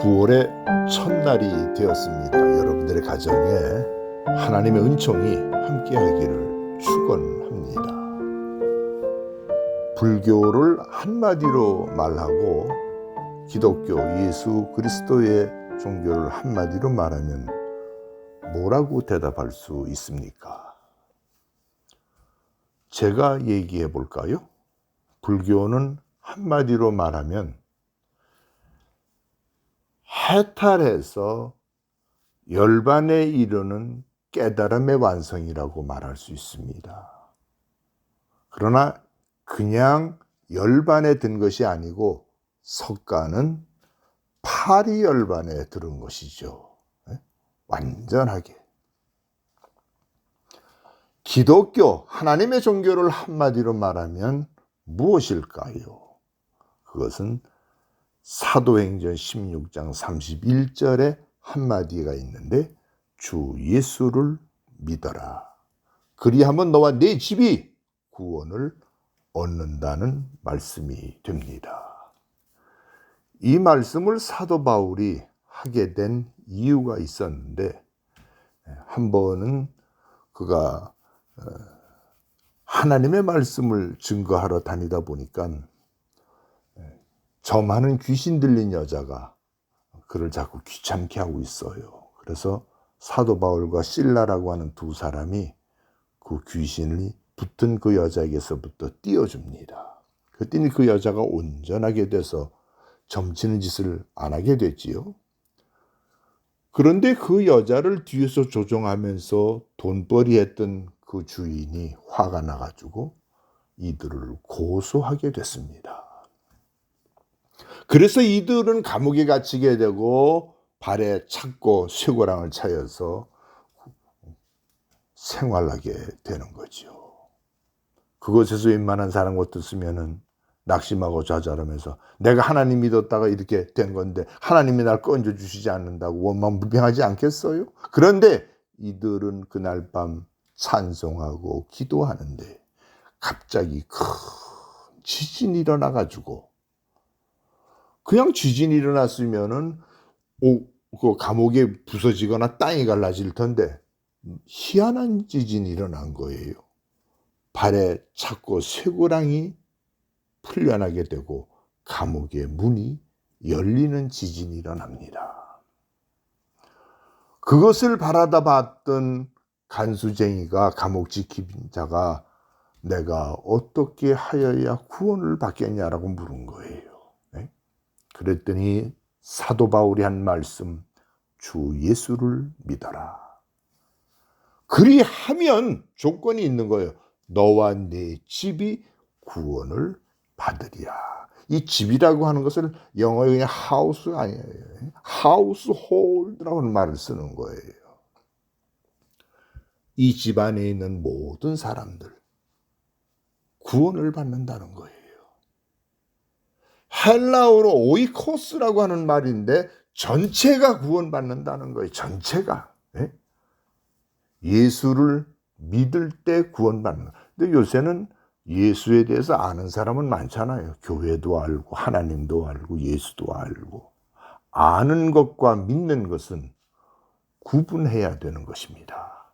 9월의 첫날이 되었습니다. 여러분들의 가정에 하나님의 은총이 함께하기를 축원합니다. 불교를 한마디로 말하고 기독교 예수 그리스도의 종교를 한마디로 말하면 뭐라고 대답할 수 있습니까? 제가 얘기해 볼까요? 불교는 한마디로 말하면 해탈해서 열반에 이르는 깨달음의 완성이라고 말할 수 있습니다. 그러나 그냥 열반에 든 것이 아니고 석가는 파리열반에 들은 것이죠. 완전하게. 기독교, 하나님의 종교를 한마디로 말하면 무엇일까요? 그것은 사도행전 16장 31절에 한마디가 있는데 주 예수를 믿어라. 그리하면 너와 네 집이 구원을 얻는다는 말씀이 됩니다. 이 말씀을 사도 바울이 하게 된 이유가 있었는데 한 번은 그가 하나님의 말씀을 증거하러 다니다 보니까 점하는 귀신 들린 여자가 그를 자꾸 귀찮게 하고 있어요. 그래서 사도 바울과 실라라고 하는 두 사람이 그 귀신이 붙은 그 여자에게서부터 띄워줍니다. 그랬더니 그 여자가 온전하게 돼서 점치는 짓을 안 하게 됐지요. 그런데 그 여자를 뒤에서 조종하면서 돈벌이 했던 그 주인이 화가 나가지고 이들을 고소하게 됐습니다. 그래서 이들은 감옥에 갇히게 되고 발에 착고 쇠고랑을 차여서 생활하게 되는 거죠. 그곳에서 웬만한 사람 같았으면은 낙심하고 좌절하면서 내가 하나님 믿었다가 이렇게 된 건데 하나님이 날 건져주시지 않는다고 원망불평하지 않겠어요? 그런데 이들은 그날 밤 찬송하고 기도하는데 갑자기 큰 지진이 일어나가지고 그냥 지진이 일어났으면은 그 감옥에 부서지거나 땅이 갈라질 텐데 희한한 지진이 일어난 거예요. 발에 착고 쇠고랑이 풀려나게 되고 감옥의 문이 열리는 지진이 일어납니다. 그것을 바라다 봤던 간수쟁이가 감옥 지킴자가 내가 어떻게 하여야 구원을 받겠냐라고 물은 거예요. 그랬더니 사도 바울이 한 말씀, 주 예수를 믿어라. 그리하면 조건이 있는 거예요. 너와 네 집이 구원을 받으리라. 이 집이라고 하는 것을 영어에 그냥 하우스 아니에요. 하우스 홀드라고 하는 말을 쓰는 거예요. 이 집 안에 있는 모든 사람들 구원을 받는다는 거예요. 헬라어로 오이코스라고 하는 말인데 전체가 구원받는다는 거예요. 전체가. 예수를 믿을 때 구원받는. 근데 요새는 예수에 대해서 아는 사람은 많잖아요. 교회도 알고 하나님도 알고 예수도 알고. 아는 것과 믿는 것은 구분해야 되는 것입니다.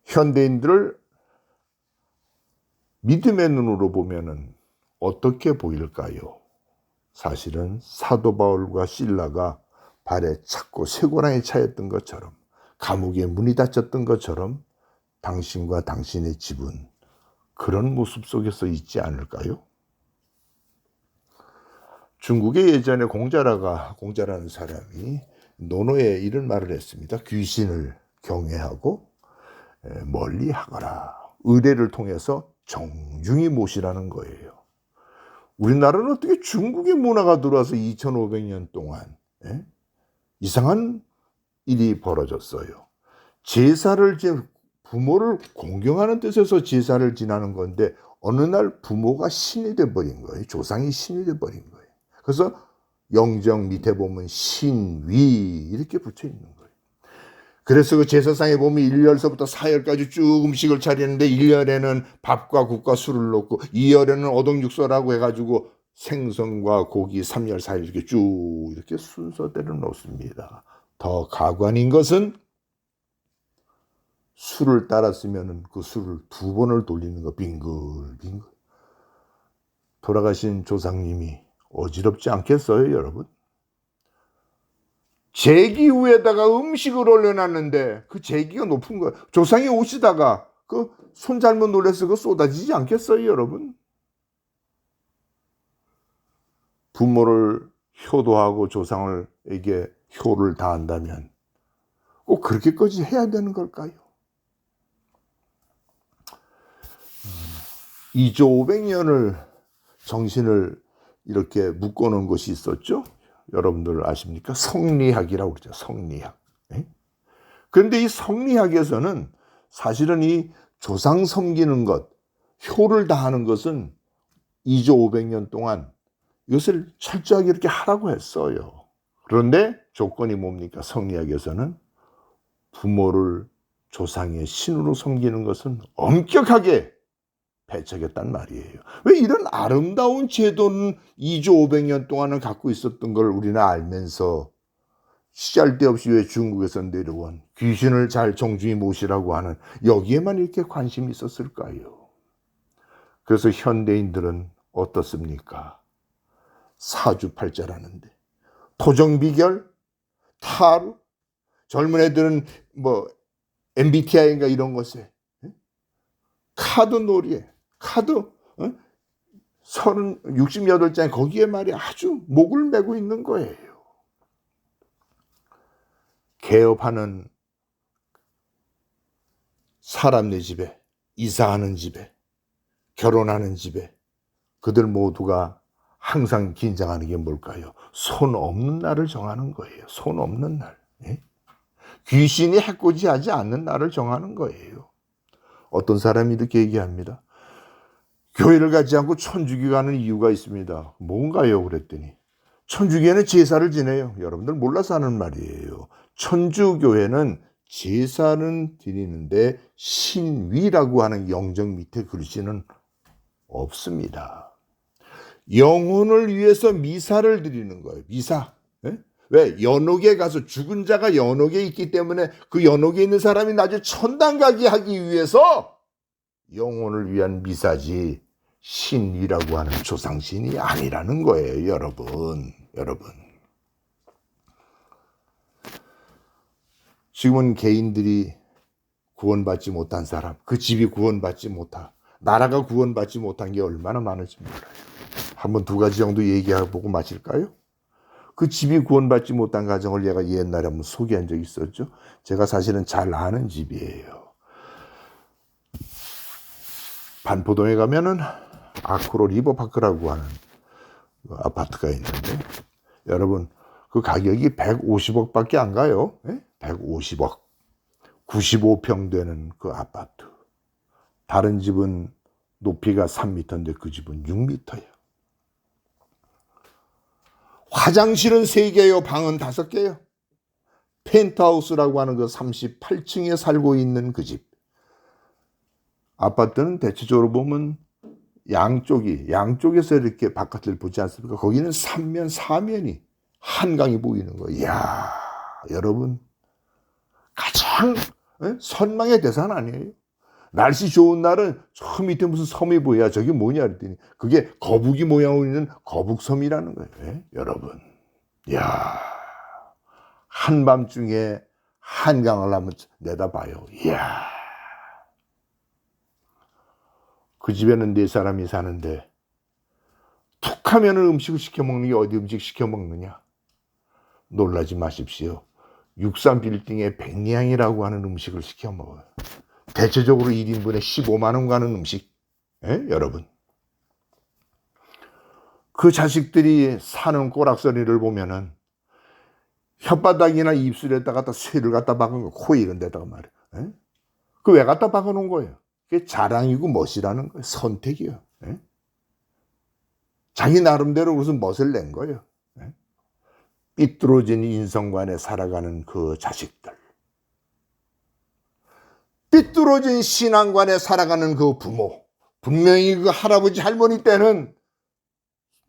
현대인들을 믿음의 눈으로 보면은 어떻게 보일까요? 사실은 사도 바울과 실라가 발에 착고 쇠고랑에 차였던 것처럼 감옥에 문이 닫혔던 것처럼 당신과 당신의 집은 그런 모습 속에서 있지 않을까요? 중국에 예전에 공자라는 사람이 논어에 이런 말을 했습니다. 귀신을 경외하고 멀리 하거라. 의례를 통해서 정중히 모시라는 거예요. 우리나라는 어떻게 중국의 문화가 들어와서 2500년 동안 이상한 일이 벌어졌어요. 제사를 부모를 공경하는 뜻에서 제사를 지내는 건데 어느 날 부모가 신이 돼버린 거예요. 조상이 신이 돼버린 거예요. 그래서 영정 밑에 보면 신위 이렇게 붙여 있는 거예요. 그래서 그 제사상에 보면 1열서부터 4열까지 쭉 음식을 차리는데 1열에는 밥과 국과 술을 넣고 2열에는 오동육서라고 해가지고 생선과 고기 3열 사이 이렇게 쭉 이렇게 순서대로 놓습니다. 더 가관인 것은 술을 따랐으면 그 술을 2번을 돌리는 거, 빙글빙글. 돌아가신 조상님이 어지럽지 않겠어요, 여러분? 제기 위에다가 음식을 올려놨는데 그 제기가 높은 거예요. 조상이 오시다가 그 손 잘못 놀라서 그거 쏟아지지 않겠어요, 여러분? 부모를 효도하고 조상에게 효를 다한다면 꼭 그렇게까지 해야 되는 걸까요? 2조 500년을 정신을 이렇게 묶어놓은 것이 있었죠. 여러분들 아십니까? 성리학이라고 그러죠. 성리학. 그런데 이 성리학에서는 사실은 이 조상 섬기는 것, 효를 다하는 것은 2조 500년 동안 이것을 철저하게 이렇게 하라고 했어요. 그런데 조건이 뭡니까? 성리학에서는 부모를 조상의 신으로 섬기는 것은 엄격하게 배척했단 말이에요. 왜 이런 아름다운 제도는 2조 500년 동안은 갖고 있었던 걸 우리는 알면서 시잘데없이 왜 중국에서 내려온 귀신을 잘 정중히 모시라고 하는 여기에만 이렇게 관심이 있었을까요? 그래서 현대인들은 어떻습니까? 사주팔자라는데 토정비결, 타로, 젊은 애들은 뭐 MBTI인가 이런 것에 카드 놀이에 카드 68장 거기에 말이 아주 목을 메고 있는 거예요. 개업하는 사람네 집에, 이사하는 집에, 결혼하는 집에 그들 모두가 항상 긴장하는 게 뭘까요? 손 없는 날을 정하는 거예요. 손 없는 날. 귀신이 해코지하지 않는 날을 정하는 거예요. 어떤 사람이 이렇게 얘기합니다. 교회를 가지 않고 천주교 가는 이유가 있습니다. 뭔가요? 그랬더니 천주교회는 제사를 지내요. 여러분들 몰라서 하는 말이에요. 천주교회는 제사는 드리는데 신위라고 하는 영정 밑에 글씨는 없습니다. 영혼을 위해서 미사를 드리는 거예요. 미사. 왜? 연옥에 가서 죽은 자가 연옥에 있기 때문에 그 연옥에 있는 사람이 나중에 천당 가게 하기 위해서 영혼을 위한 미사지 신이라고 하는 조상신이 아니라는 거예요. 여러분. 지금은 개인들이 구원받지 못한 사람, 그 집이 구원받지 못한, 나라가 구원받지 못한 게 얼마나 많은지 몰라요. 한번 2가지 정도 얘기해보고 마칠까요? 그 집이 구원받지 못한 가정을 제가 옛날에 한번 소개한 적이 있었죠. 제가 사실은 잘 아는 집이에요. 반포동에 가면은 아크로 리버파크라고 하는 아파트가 있는데 여러분 그 가격이 150억 밖에 안 가요. 150억. 95평 되는 그 아파트. 다른 집은 높이가 3m인데 그 집은 6m예요. 화장실은 3개요. 방은 5개요. 펜트하우스라고 하는 그 38층에 살고 있는 그 집. 아파트는 대체적으로 보면 양쪽에서 이렇게 바깥을 보지 않습니까? 거기는 3면 4면이 한강이 보이는 거예요. 이야, 여러분 가장 선망의 대상 아니에요? 날씨 좋은 날은 저 밑에 무슨 섬이 보여. 저게 뭐냐 그랬더니 그게 거북이 모양으로 있는 거북섬이라는 거예요. 여러분, 이야, 한밤중에 한강을 한번 내다봐요. 이야, 그 집에는 4사람이 사는데 툭 하면 음식을 시켜 먹는 게 어디 음식 시켜 먹느냐? 놀라지 마십시오. 63빌딩의 백리향이라고 하는 음식을 시켜 먹어요. 대체적으로 1인분에 15만 원 가는 음식. 여러분. 그 자식들이 사는 꼬락서리를 보면은 혓바닥이나 입술에다가 갖다 쇠를 갖다 박은 거, 코 이런 데다가 말이에요. 그 왜 갖다 박아 놓은 거예요? 그게 자랑이고 멋이라는 거예요. 선택이에요. 자기 나름대로 무슨 멋을 낸 거예요. 삐뚤어진 인성관에 살아가는 그 자식들. 삐뚤어진 신앙관에 살아가는 그 부모. 분명히 그 할아버지 할머니 때는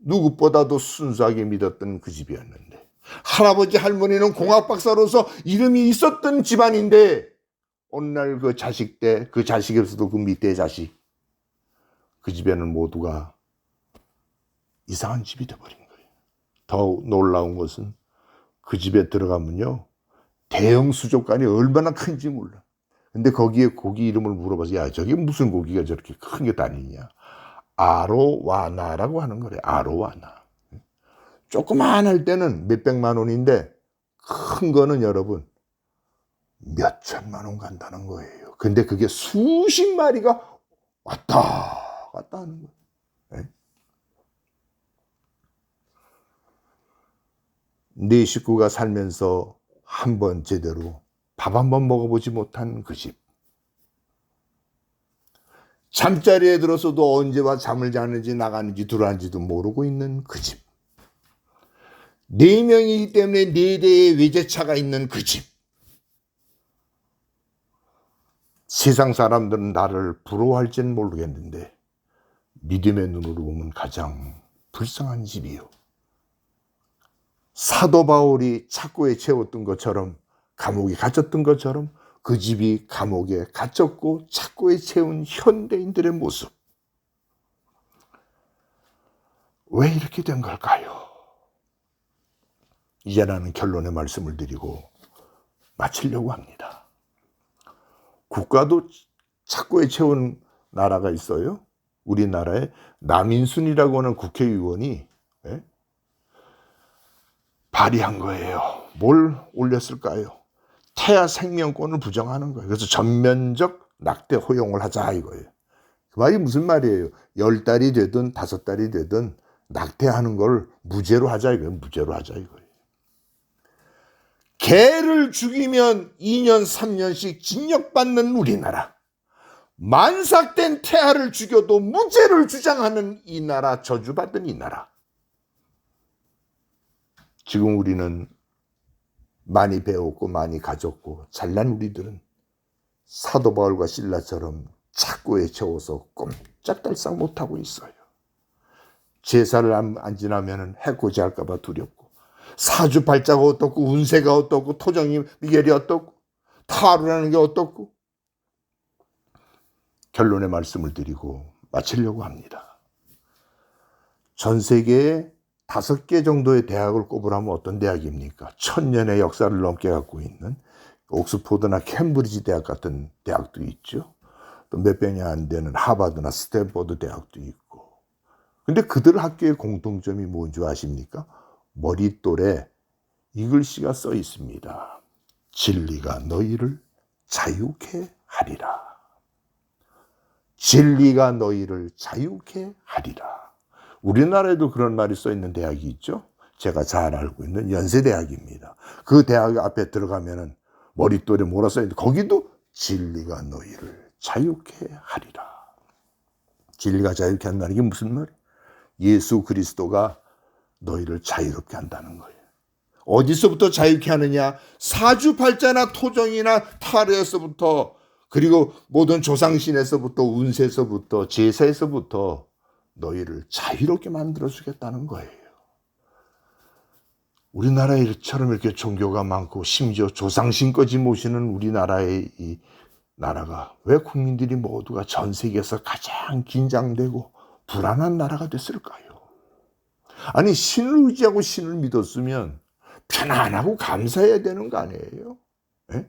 누구보다도 순수하게 믿었던 그 집이었는데, 할아버지 할머니는 공학박사로서 이름이 있었던 집안인데 어느 날 그 자식 때, 그 자식에서도 그 밑에 자식, 그 집에는 모두가 이상한 집이 돼버린 거예요. 더 놀라운 것은 그 집에 들어가면요, 대형 수족관이 얼마나 큰지 몰라. 근데 거기에 고기 이름을 물어봐서, 야, 저게 무슨 고기가 저렇게 큰 게 다니냐. 아로와나라고 하는 거래. 아로와나. 조그만할 때는 몇백만 원인데 큰 거는 여러분 몇 천만 원 간다는 거예요. 근데 그게 수십 마리가 왔다 갔다 하는 거예요. 네? 네 식구가 살면서 한 번 제대로 밥 한 번 먹어보지 못한 그 집. 잠자리에 들어서도 언제와 잠을 자는지 나가는지 들어왔는지도 모르고 있는 그 집. 4명이기 때문에 4대의 외제차가 있는 그 집. 세상 사람들은 나를 부러워할지는 모르겠는데 믿음의 눈으로 보면 가장 불쌍한 집이요. 사도 바울이 착고에 채웠던 것처럼, 감옥에 갇혔던 것처럼 그 집이 감옥에 갇혔고 착고에 채운 현대인들의 모습. 왜 이렇게 된 걸까요? 이제 나는 결론의 말씀을 드리고 마치려고 합니다. 국가도 착고에 채운 나라가 있어요. 우리나라에 남인순이라고 하는 국회의원이 발의한 거예요. 뭘 올렸을까요? 태아 생명권을 부정하는 거예요. 그래서 전면적 낙태 허용을 하자 이거예요. 그 말이 무슨 말이에요? 10달이 되든 5달이 되든 낙태하는 걸 무죄로 하자 이거예요. 무죄로 하자 이거예요. 개를 죽이면 2년 3년씩 징역받는 우리나라. 만삭된 태아를 죽여도 무죄를 주장하는 이 나라, 저주받은 이 나라. 지금 우리는 많이 배웠고 많이 가졌고 잘난 우리들은 사도 바울과 실라처럼 착고에 채워서 꼼짝달싹 못하고 있어요. 제사를 안 지나면 해코지할까 봐 두렵고, 사주팔자가 어떻고 운세가 어떻고 토정이 미결이 어떻고 타로라는 게 어떻고. 결론의 말씀을 드리고 마치려고 합니다. 전 세계에 5개 정도의 대학을 꼽으라면 어떤 대학입니까? 1000년의 역사를 넘게 갖고 있는 옥스포드나 캠브리지 대학 같은 대학도 있죠. 또 몇 배냐 안 되는 하버드나 스탠포드 대학도 있고. 근데 그들 학교의 공통점이 뭔지 아십니까? 머릿돌에 이 글씨가 써 있습니다. 진리가 너희를 자유케 하리라. 진리가 너희를 자유케 하리라. 우리나라에도 그런 말이 써 있는 대학이 있죠. 제가 잘 알고 있는 연세대학입니다. 그 대학 앞에 들어가면은 머릿돌에 뭐라 써 있는데 거기도 진리가 너희를 자유케 하리라. 진리가 자유케 한다는 게 무슨 말이에요? 예수 그리스도가 너희를 자유롭게 한다는 거예요. 어디서부터 자유케 하느냐? 사주팔자나 토정이나 타로에서부터, 그리고 모든 조상신에서부터, 운세에서부터, 제사에서부터 너희를 자유롭게 만들어주겠다는 거예요. 우리나라처럼 이렇게 종교가 많고 심지어 조상신까지 모시는 우리나라의 이 나라가 왜 국민들이 모두가 전 세계에서 가장 긴장되고 불안한 나라가 됐을까요? 아니, 신을 의지하고 신을 믿었으면 편안하고 감사해야 되는 거 아니에요? 네?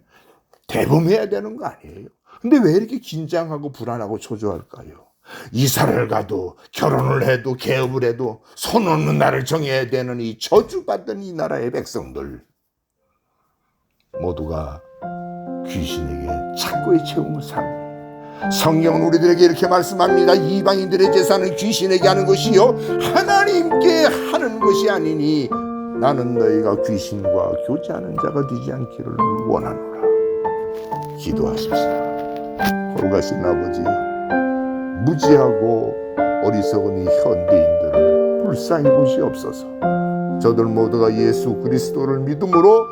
대범해야 되는 거 아니에요? 근데 왜 이렇게 긴장하고 불안하고 초조할까요? 이사를 가도 결혼을 해도 개업을 해도 손 없는 날을 정해야 되는 이 저주받은 이 나라의 백성들 모두가 귀신에게 착고에 채움을 삽니다. 성경은 우리들에게 이렇게 말씀합니다. 이방인들의 제사는 귀신에게 하는 것이요 하나님께 하는 것이 아니니 나는 너희가 귀신과 교제하는 자가 되지 않기를 원하노라. 기도하십시다. 돌아가신 아버지, 무지하고 어리석은 이 현대인들을 불쌍히 보시옵소서. 저들 모두가 예수 그리스도를 믿음으로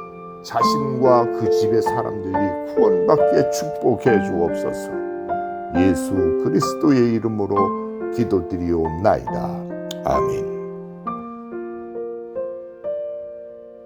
자신과 그 집의 사람들이 구원받게 축복해 주옵소서. 예수 그리스도의 이름으로 기도드리옵나이다. 아멘.